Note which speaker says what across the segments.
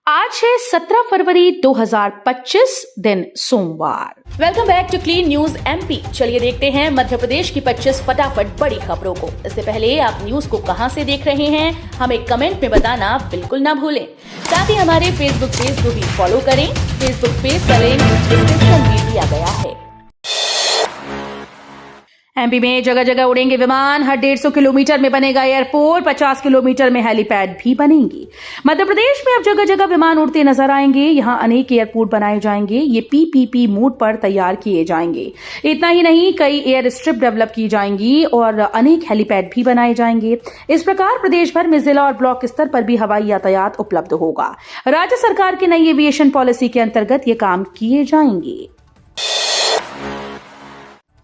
Speaker 1: आज है 17 फरवरी 2025 दिन सोमवार।
Speaker 2: Welcome back to clean news MP. चलिए देखते हैं मध्य प्रदेश की 25 फटाफट बड़ी खबरों को। इससे पहले आप न्यूज को कहां से देख रहे हैं हमें कमेंट में बताना बिल्कुल ना भूलें। साथ ही हमारे फेसबुक पेज को भी फॉलो करें। फेसबुक पेज का लिंक डिस्क्रिप्शन में दिया गया है।
Speaker 1: एमपी में जगह जगह उड़ेंगे विमान। हर 150 किलोमीटर में बनेगा एयरपोर्ट। 50 किलोमीटर में हेलीपैड भी बनेंगे। मध्य प्रदेश में अब जगह जगह विमान उड़ते नजर आएंगे। यहां अनेक एयरपोर्ट बनाए जाएंगे। ये पीपीपी मोड पर तैयार किए जाएंगे। इतना ही नहीं, कई एयर स्ट्रिप डेवलप की जाएंगी और अनेक हेलीपैड भी बनाए जाएंगे। इस प्रकार प्रदेश भर में जिला और ब्लॉक स्तर पर भी हवाई यातायात उपलब्ध होगा। राज्य सरकार की नई एविएशन पॉलिसी के अंतर्गत ये काम किए जाएंगे।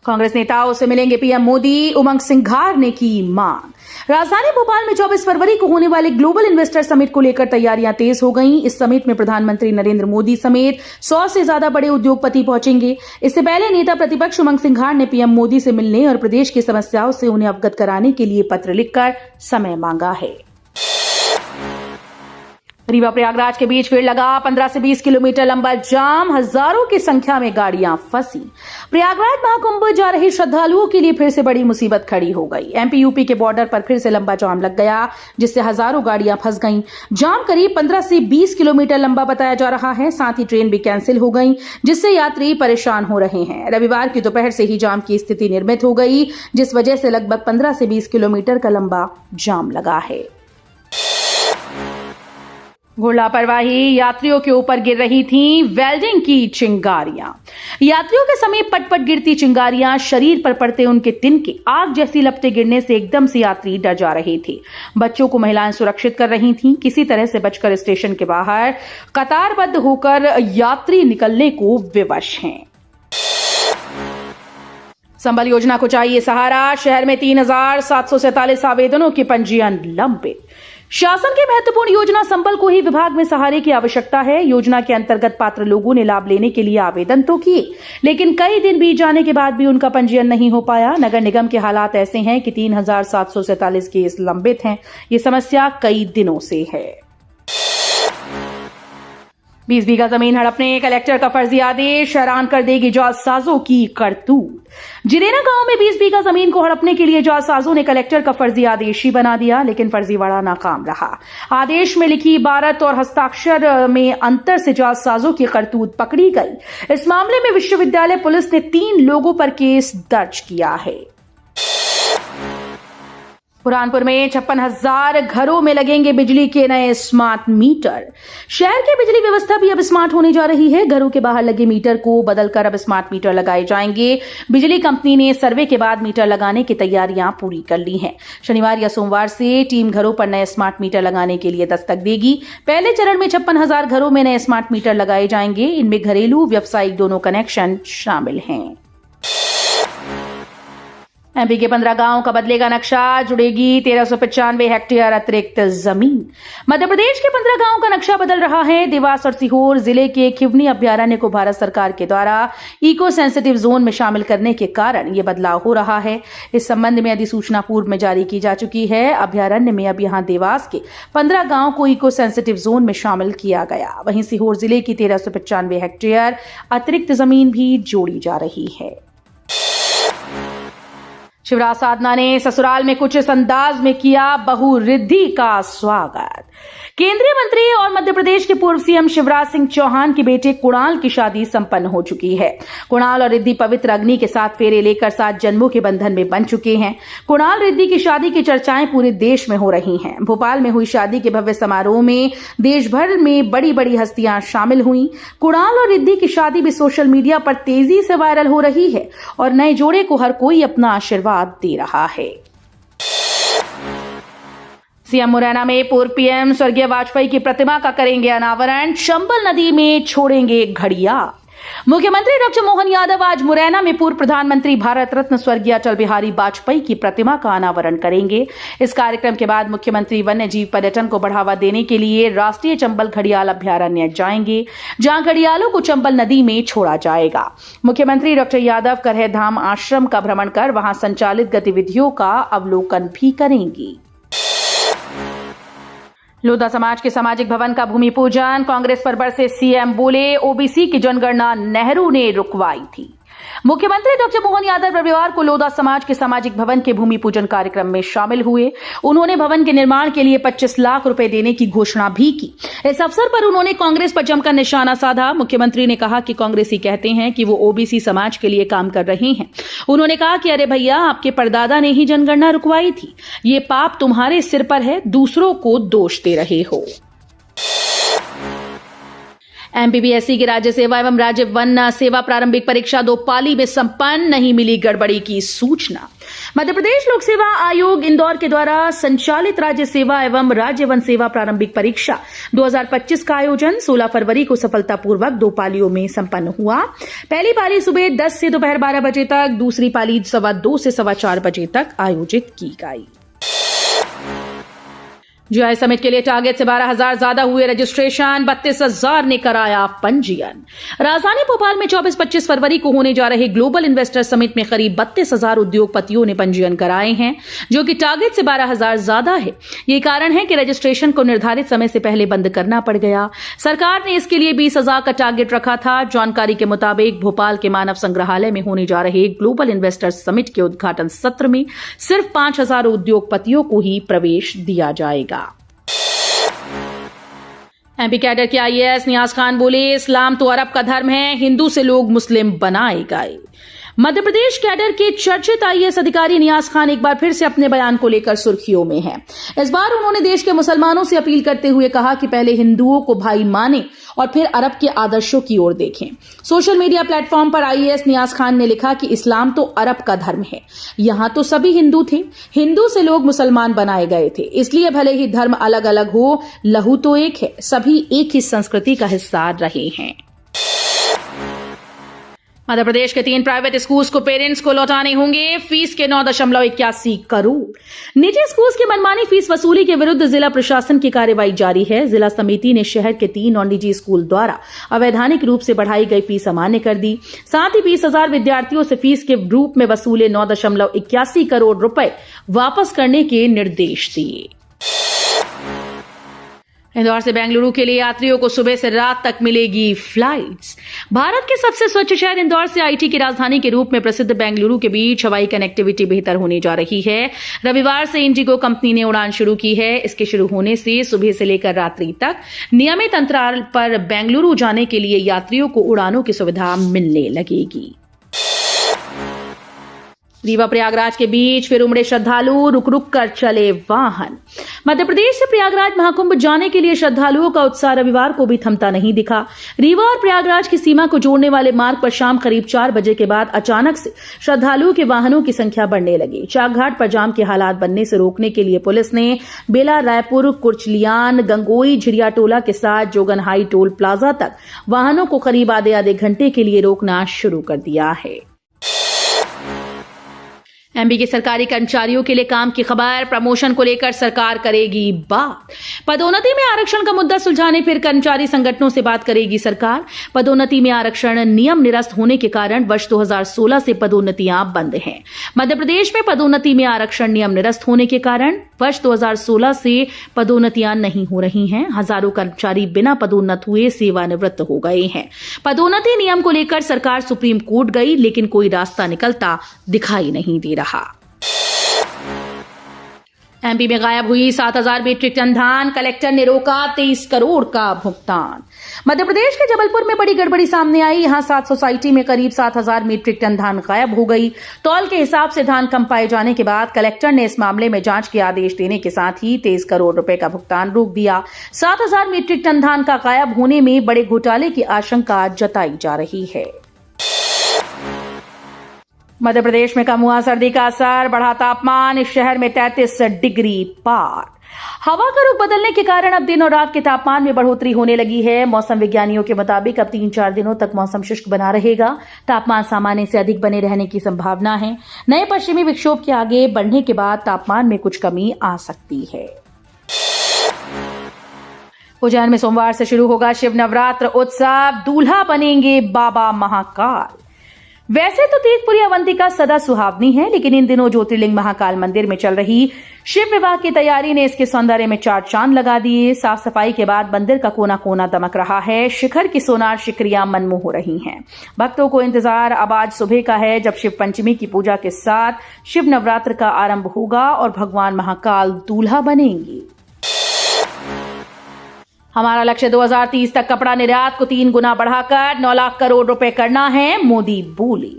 Speaker 1: कांग्रेस नेताओं से मिलेंगे पीएम मोदी। उमंग सिंघार ने की मांग। राजधानी भोपाल में 24 फरवरी को होने वाले ग्लोबल इन्वेस्टर समिट को लेकर तैयारियां तेज हो गईं। इस समिट में प्रधानमंत्री नरेंद्र मोदी समेत 100 से ज्यादा बड़े उद्योगपति पहुंचेंगे। इससे पहले नेता प्रतिपक्ष उमंग सिंघार ने पीएम मोदी से मिलने और प्रदेश की समस्याओं से उन्हें अवगत कराने के लिए पत्र लिखकर समय मांगा है। रीवा प्रयागराज के बीच फिर लगा 15 से 20 किलोमीटर लंबा जाम। हजारों की संख्या में गाड़ियां फंसी। प्रयागराज महाकुंभ जा रहे श्रद्धालुओं के लिए फिर से बड़ी मुसीबत खड़ी हो गई। एमपी यूपी के बॉर्डर पर फिर से लंबा जाम लग गया, जिससे हजारों गाड़ियां फंस गईं। जाम करीब 15 से 20 किलोमीटर लंबा बताया जा रहा है। साथ ही ट्रेन भी कैंसिल हो गई, जिससे यात्री परेशान हो रहे हैं। रविवार की दोपहर से ही जाम की स्थिति निर्मित हो गई, जिस वजह से लगभग 15 से 20 किलोमीटर का लंबा जाम लगा है। घोर लापरवाही, यात्रियों के ऊपर गिर रही थी वेल्डिंग की चिंगारियां। यात्रियों के समीप पट-पट गिरती चिंगारियां शरीर पर पड़ते उनके तिनके आग जैसी लपटें गिरने से एकदम से यात्री डर जा रहे थे। बच्चों को महिलाएं सुरक्षित कर रही थीं। किसी तरह से बचकर स्टेशन के बाहर कतारबद्ध होकर यात्री निकलने को विवश हैं। संबल योजना को चाहिए सहारा। शहर में 3747 आवेदनों के पंजीयन लंबित। शासन की महत्वपूर्ण योजना संबल को ही विभाग में सहारे की आवश्यकता है। योजना के अंतर्गत पात्र लोगों ने लाभ लेने के लिए आवेदन तो किए, लेकिन कई दिन बीत जाने के बाद भी उनका पंजीयन नहीं हो पाया। नगर निगम के हालात ऐसे हैं कि 3747 केस लंबित हैं। ये समस्या कई दिनों से है। 20 बीघा जमीन हड़पने कलेक्टर का फर्जी आदेश। हैरान कर देगी जालसाजों की करतूत। जिरेना गांव में 20 बीघा जमीन को हड़पने के लिए जालसाजों ने कलेक्टर का फर्जी आदेश ही बना दिया, लेकिन फर्जीवाड़ा नाकाम रहा। आदेश में लिखी इबारत और हस्ताक्षर में अंतर से जालसाजों की करतूत पकड़ी गई। इस मामले में विश्वविद्यालय पुलिस ने 3 लोगों पर केस दर्ज किया है। बुरहानपुर में 56,000 घरों में लगेंगे बिजली के नए स्मार्ट मीटर। शहर की बिजली व्यवस्था भी अब स्मार्ट होने जा रही है। घरों के बाहर लगे मीटर को बदलकर अब स्मार्ट मीटर लगाए जाएंगे। बिजली कंपनी ने सर्वे के बाद मीटर लगाने की तैयारियां पूरी कर ली हैं। शनिवार या सोमवार से टीम घरों पर नए स्मार्ट मीटर लगाने के लिए दस्तक देगी। पहले चरण में 56,000 घरों में नए स्मार्ट मीटर लगाए जाएंगे। इनमें घरेलू व्यावसायिक दोनों कनेक्शन शामिल हैं। एमपी के 15 गांवों का बदलेगा नक्शा। जुड़ेगी 1395 हेक्टेयर अतिरिक्त जमीन। मध्य प्रदेश के 15 गांवों का नक्शा बदल रहा है। देवास और सीहोर जिले के खिवनी अभ्यारण्य को भारत सरकार के द्वारा इको सेंसिटिव जोन में शामिल करने के कारण यह बदलाव हो रहा है। इस संबंध में अधिसूचना पूर्व में जारी की जा चुकी है। अभ्यारण्य में अब यहां देवास के 15 गांवों को इको सेंसिटिव जोन में शामिल किया गया। वहीं सीहोर जिले की 1395 हेक्टेयर अतिरिक्त जमीन भी जोड़ी जा रही है। शिवराज साधना ने ससुराल में कुछ इस अंदाज में किया बहू रिद्धि का स्वागत। केंद्रीय मंत्री और मध्य प्रदेश के पूर्व सीएम शिवराज सिंह चौहान के बेटे कुणाल की शादी संपन्न हो चुकी है। कुणाल और रिद्धि पवित्र अग्नि के साथ फेरे लेकर 7 जन्मों के बंधन में बन चुके हैं। कुणाल रिद्धि की शादी की चर्चाएं पूरे देश में हो रही हैं। भोपाल में हुई शादी के भव्य समारोह में देश भर में बड़ी बड़ी हस्तियां शामिल हुई। कुणाल और रिद्धि की शादी भी सोशल मीडिया पर तेजी से वायरल हो रही है और नए जोड़े को हर कोई अपना आशीर्वाद दे रहा है। सीएम मुरैना में पूर्व पीएम स्वर्गीय वाजपेयी की प्रतिमा का करेंगे अनावरण। चंबल नदी में छोड़ेंगे घड़िया। मुख्यमंत्री डॉक्टर मोहन यादव आज मुरैना में पूर्व प्रधानमंत्री भारत रत्न स्वर्गीय अटल बिहारी वाजपेयी की प्रतिमा का अनावरण करेंगे। इस कार्यक्रम के बाद मुख्यमंत्री वन्य जीव पर्यटन को बढ़ावा देने के लिए राष्ट्रीय चंबल घड़ियाल अभ्यारण्य जाएंगे, जहां घड़ियालों को चंबल नदी में छोड़ा जाएगा। मुख्यमंत्री डॉक्टर यादव करह धाम आश्रम का भ्रमण कर वहां संचालित गतिविधियों का अवलोकन भी करेंगी। लोधा समाज के सामाजिक भवन का भूमि पूजन, कांग्रेस पर बरसे सीएम बोले ओबीसी की जनगणना नेहरू ने रुकवाई थी। मुख्यमंत्री डॉक्टर मोहन यादव रविवार को लोधा समाज के सामाजिक भवन के भूमि पूजन कार्यक्रम में शामिल हुए। उन्होंने भवन के निर्माण के लिए 25 लाख रुपए देने की घोषणा भी की। इस अवसर पर उन्होंने कांग्रेस पर जमकर निशाना साधा। मुख्यमंत्री ने कहा कि कांग्रेसी कहते हैं कि वो ओबीसी समाज के लिए काम कर रहे हैं। उन्होंने कहा कि अरे भैया, आपके परदादा ने ही जनगणना रुकवाई थी। ये पाप तुम्हारे सिर पर है, दूसरों को दोष दे रहे हो। एमपीपीएससी की राज्य सेवा एवं राज्य वन सेवा प्रारंभिक परीक्षा 2 पाली में संपन्न, नहीं मिली गड़बड़ी की सूचना। मध्य प्रदेश लोक सेवा आयोग इंदौर के द्वारा संचालित राज्य सेवा एवं राज्य वन सेवा प्रारंभिक परीक्षा 2025 का आयोजन 16 फरवरी को सफलतापूर्वक 2 पालियों में संपन्न हुआ। पहली पाली सुबह 10 से दोपहर 12 बजे तक, दूसरी पाली 2:15 से 4:15 बजे तक आयोजित की गई। जीआई समिट के लिए टारगेट से 12,000 ज्यादा हुए रजिस्ट्रेशन, 32,000 ने कराया पंजीयन। राजधानी भोपाल में 24-25 फरवरी को होने जा रहे ग्लोबल इन्वेस्टर समिट में करीब 32,000 उद्योगपतियों ने पंजीयन कराए हैं, जो कि टारगेट से 12,000 ज्यादा है। ये कारण है कि रजिस्ट्रेशन को निर्धारित समय से पहले बंद करना पड़ गया। सरकार ने इसके लिए 20,000 का टारगेट रखा था। जानकारी के मुताबिक भोपाल के मानव संग्रहालय में होने जा रहे ग्लोबल इन्वेस्टर समिट के उद्घाटन सत्र में सिर्फ 5,000 उद्योगपतियों को ही प्रवेश दिया जाएगा। एमपी कैडर के आईएएस नियाज खान बोले, इस्लाम तो अरब का धर्म है, हिंदू से लोग मुस्लिम बनाए गए। मध्य प्रदेश कैडर के चर्चित आईएएस अधिकारी नियाज खान एक बार फिर से अपने बयान को लेकर सुर्खियों में हैं। इस बार उन्होंने देश के मुसलमानों से अपील करते हुए कहा कि पहले हिंदुओं को भाई माने और फिर अरब के आदर्शों की ओर देखें। सोशल मीडिया प्लेटफॉर्म पर आईएएस नियाज खान ने लिखा कि इस्लाम तो अरब का धर्म है, यहां तो सभी हिंदू थे, हिंदू से लोग मुसलमान बनाए गए थे, इसलिए भले ही धर्म अलग अलग हो, लहू तो एक है, सभी एक ही संस्कृति का हिस्सा रहे हैं। मध्य प्रदेश के 3 प्राइवेट स्कूल्स को पेरेंट्स को लौटाने होंगे फीस के 9.81 करोड़। निजी स्कूल्स की मनमानी फीस वसूली के विरुद्ध जिला प्रशासन की कार्रवाई जारी है। जिला समिति ने शहर के 3 और निजी स्कूल द्वारा अवैधानिक रूप से बढ़ाई गई फीस अमान्य कर दी। साथ ही 20,000 विद्यार्थियों से फीस के रूप में वसूले 9.81 करोड़ रुपए वापस करने के निर्देश दिए। इंदौर से बेंगलुरु के लिए यात्रियों को सुबह से रात तक मिलेगी फ्लाइट्स। भारत के सबसे स्वच्छ शहर इंदौर से आईटी की राजधानी के रूप में प्रसिद्ध बेंगलुरु के बीच हवाई कनेक्टिविटी बेहतर होने जा रही है। रविवार से इंडिगो कंपनी ने उड़ान शुरू की है। इसके शुरू होने से सुबह से लेकर रात्रि तक नियमित अंतराल पर बेंगलुरु जाने के लिए यात्रियों को उड़ानों की सुविधा मिलने लगेगी। रीवा प्रयागराज के बीच फिर उमड़े श्रद्धालु, रुक रुक कर चले वाहन। मध्य प्रदेश से प्रयागराज महाकुंभ जाने के लिए श्रद्धालुओं का उत्साह रविवार को भी थमता नहीं दिखा। रीवा और प्रयागराज की सीमा को जोड़ने वाले मार्ग पर शाम करीब 4 बजे के बाद अचानक से श्रद्धालुओं के वाहनों की संख्या बढ़ने लगी। चाक घाट पर जाम के हालात बनने से रोकने के लिए पुलिस ने बेला, रायपुर, कुर्चलियान, गंगोई, झिरिया टोला के साथ जोगन हाई टोल प्लाजा तक वाहनों को करीब आधे घंटे के लिए रोकना शुरू कर दिया है। एमपी के सरकारी कर्मचारियों के लिए काम की खबर, प्रमोशन को लेकर सरकार करेगी बात। पदोन्नति में आरक्षण का मुद्दा सुलझाने फिर कर्मचारी संगठनों से बात करेगी सरकार। पदोन्नति में आरक्षण नियम निरस्त होने के कारण वर्ष 2016 से पदोन्नतियां बंद हैं। मध्य प्रदेश में पदोन्नति में आरक्षण नियम निरस्त होने के कारण वर्ष 2016 से पदोन्नतियां नहीं हो रही हैं। हजारों कर्मचारी बिना पदोन्नत हुए सेवानिवृत्त हो गए हैं। पदोन्नति नियम को लेकर सरकार सुप्रीम कोर्ट गई, लेकिन कोई रास्ता निकलता दिखाई नहीं दे रहा। एमपी में गायब हुई 7,000 मीट्रिक टन धान, कलेक्टर ने रोका 23 करोड़ का भुगतान। मध्य प्रदेश के जबलपुर में बड़ी गड़बड़ी सामने आई। यहां 7 सोसाइटी में करीब 7,000 मीट्रिक टन धान गायब हो गई। तौल के हिसाब से धान कम पाए जाने के बाद कलेक्टर ने इस मामले में जांच के आदेश देने के साथ ही 23 करोड़ रुपए का भुगतान रोक दिया। 7,000 मीट्रिक टन धान का गायब होने में बड़े घोटाले की आशंका जताई जा रही है। मध्य प्रदेश में कम हुआ सर्दी का असर, बढ़ा तापमान, इस शहर में 33 डिग्री पार। हवा का रुख बदलने के कारण अब दिन और रात के तापमान में बढ़ोतरी होने लगी है। मौसम विज्ञानियों के मुताबिक अब 3-4 दिनों तक मौसम शुष्क बना रहेगा। तापमान सामान्य से अधिक बने रहने की संभावना है। नए पश्चिमी विक्षोभ के आगे बढ़ने के बाद तापमान में कुछ कमी आ सकती है। उज्जैन में सोमवार से शुरू होगा शिव नवरात्र उत्सव, दूल्हा बनेंगे बाबा महाकाल। वैसे तो तीर्थपुरी अवंतिका सदा सुहावनी है, लेकिन इन दिनों ज्योतिर्लिंग महाकाल मंदिर में चल रही शिव विवाह की तैयारी ने इसके सौंदर्य में चार चांद लगा दिए। साफ सफाई के बाद मंदिर का कोना कोना दमक रहा है। शिखर की सोनार शिखरियां मनमोह हो रही हैं। भक्तों को इंतजार अब आज सुबह का है, जब शिव पंचमी की पूजा के साथ शिव नवरात्र का आरंभ होगा और भगवान महाकाल दूल्हा बनेंगे। हमारा लक्ष्य 2030 तक कपड़ा निर्यात को 3 गुना बढ़ाकर 9 लाख करोड़ रुपए करना है, मोदी बोले।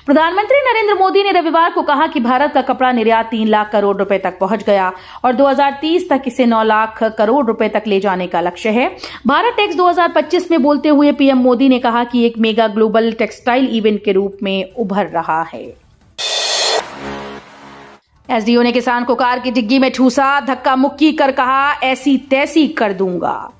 Speaker 1: प्रधानमंत्री नरेंद्र मोदी ने रविवार को कहा कि भारत का कपड़ा निर्यात 3 लाख करोड़ रुपए तक पहुंच गया और 2030 तक इसे 9 लाख करोड़ रुपए तक ले जाने का लक्ष्य है। भारत टेक्स 2025 में बोलते हुए पीएम मोदी ने कहा कि एक मेगा ग्लोबल टेक्सटाइल इवेंट के रूप में उभर रहा है। एसडीओ ने किसान को कार की डिग्गी में ठूसा, धक्का मुक्की कर कहा ऐसी तैसी कर दूंगा।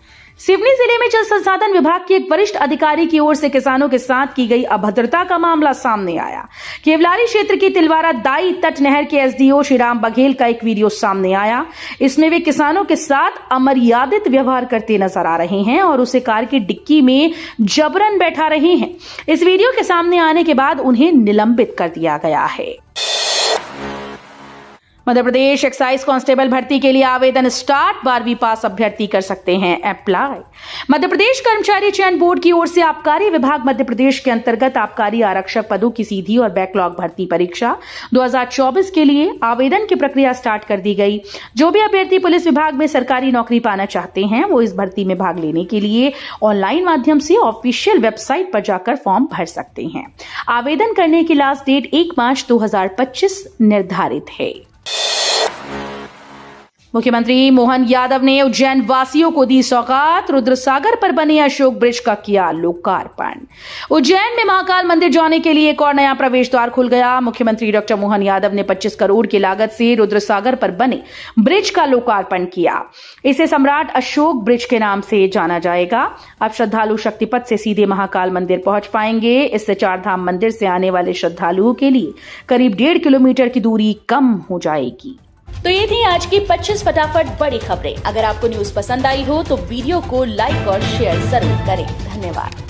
Speaker 1: सिवनी जिले में जल संसाधन विभाग के एक वरिष्ठ अधिकारी की ओर से किसानों के साथ की गई अभद्रता का मामला सामने आया। केवलारी क्षेत्र की तिलवारा दाई तट नहर के एसडीओ श्रीराम बघेल का एक वीडियो सामने आया। इसमें वे किसानों के साथ अमर्यादित व्यवहार करते नजर आ रहे हैं और उसे कार की डिक्की में जबरन बैठा रहे हैं। इस वीडियो के सामने आने के बाद उन्हें निलंबित कर दिया गया है। मध्य प्रदेश एक्साइज कांस्टेबल भर्ती के लिए आवेदन स्टार्ट, 12वीं पास अभ्यर्थी कर सकते हैं अप्लाई। मध्य प्रदेश कर्मचारी चयन बोर्ड की ओर से आबकारी विभाग मध्य प्रदेश के अंतर्गत आबकारी आरक्षक पदों की सीधी और बैकलॉग भर्ती परीक्षा 2024 के लिए आवेदन की प्रक्रिया स्टार्ट कर दी गई। जो भी अभ्यर्थी पुलिस विभाग में सरकारी नौकरी पाना चाहते हैं, वो इस भर्ती में भाग लेने के लिए ऑनलाइन माध्यम से ऑफिशियल वेबसाइट पर जाकर फॉर्म भर सकते हैं। आवेदन करने की लास्ट डेट 1 मार्च 2025 निर्धारित है। मुख्यमंत्री मोहन यादव ने उज्जैन वासियों को दी सौगात, रुद्रसागर पर बने अशोक ब्रिज का किया लोकार्पण। उज्जैन में महाकाल मंदिर जाने के लिए एक और नया प्रवेश द्वार खुल गया। मुख्यमंत्री डॉक्टर मोहन यादव ने 25 करोड़ की लागत से रुद्रसागर पर बने ब्रिज का लोकार्पण किया। इसे सम्राट अशोक ब्रिज के नाम से जाना जाएगा। अब श्रद्धालु शक्तिपथ से सीधे महाकाल मंदिर पहुंच पाएंगे। इससे चारधाम मंदिर से आने वाले श्रद्धालुओं के लिए करीब 1.5 किलोमीटर की दूरी कम हो जाएगी।
Speaker 2: तो ये थी आज की 25 फटाफट बड़ी खबरें। अगर आपको न्यूज पसंद आई हो तो वीडियो को लाइक और शेयर जरूर करें। धन्यवाद।